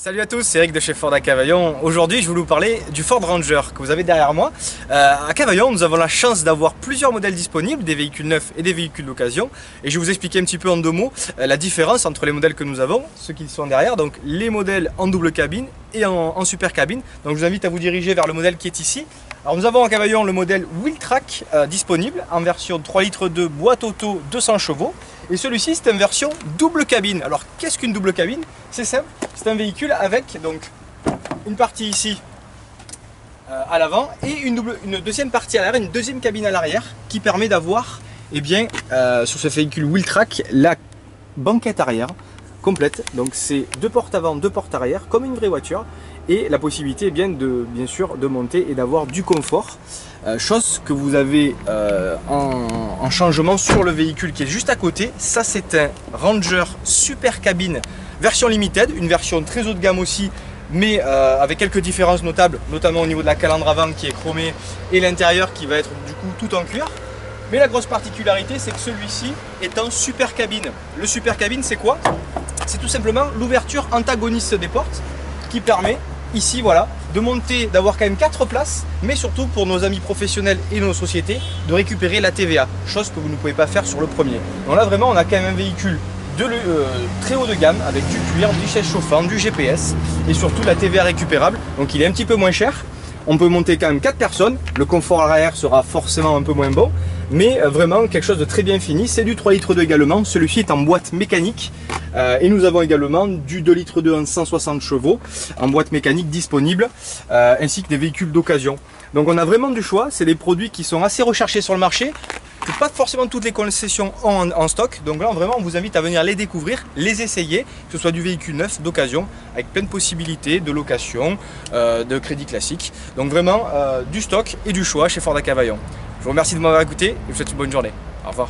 Salut à tous, c'est Eric de chez Ford à Cavaillon. Aujourd'hui, je voulais vous parler du Ford Ranger que vous avez derrière moi. À Cavaillon, nous avons la chance d'avoir plusieurs modèles disponibles, des véhicules neufs et des véhicules d'occasion. Et je vais vous expliquer un petit peu en deux mots la différence entre les modèles que nous avons, ceux qui sont derrière, donc les modèles en double cabine et en super cabine. Donc je vous invite à vous diriger vers le modèle qui est ici. Alors nous avons à Cavaillon le modèle Wheeltrack disponible en version 3,2 litres boîte auto 200 chevaux. Et celui-ci c'est une version double cabine. Alors qu'est-ce qu'une double cabine? C'est simple, c'est un véhicule avec donc une partie ici à l'avant et une deuxième partie à l'arrière, une deuxième cabine à l'arrière qui permet d'avoir sur ce véhicule Wheeltrack la banquette arrière complète. Donc c'est deux portes avant, deux portes arrière comme une vraie voiture. Et la possibilité bien sûr de monter et d'avoir du confort, chose que vous avez en changement sur le véhicule qui est juste à côté. Ça c'est un Ranger super cabine version limited, une version très haut de gamme aussi, mais avec quelques différences notables, notamment au niveau de la calandre avant qui est chromée et l'intérieur qui va être du coup tout en cuir. Mais la grosse particularité c'est que celui-ci est en super cabine. Le super cabine c'est quoi? C'est tout simplement l'ouverture antagoniste des portes qui permet ici voilà de monter, d'avoir quand même 4 places, mais surtout pour nos amis professionnels et nos sociétés de récupérer la TVA, chose que vous ne pouvez pas faire sur le premier. Donc là vraiment on a quand même un véhicule très haut de gamme avec du cuir, du siège chauffant, du GPS et surtout la TVA récupérable, donc il est un petit peu moins cher. On peut monter quand même 4 personnes, le confort à l'arrière sera forcément un peu moins bon, mais vraiment quelque chose de très bien fini. C'est du 3 litres 2 également, celui-ci est en boîte mécanique et nous avons également du 2 litres 2 en 160 chevaux en boîte mécanique disponible, ainsi que des véhicules d'occasion. Donc on a vraiment du choix, c'est des produits qui sont assez recherchés sur le marché, que pas forcément toutes les concessions ont en stock. Donc là vraiment on vous invite à venir les découvrir, les essayer, que ce soit du véhicule neuf, d'occasion, avec plein de possibilités de location, de crédit classique. Donc vraiment du stock et du choix chez Ford à Cavaillon. Je vous remercie de m'avoir écouté et je vous souhaite une bonne journée. Au revoir.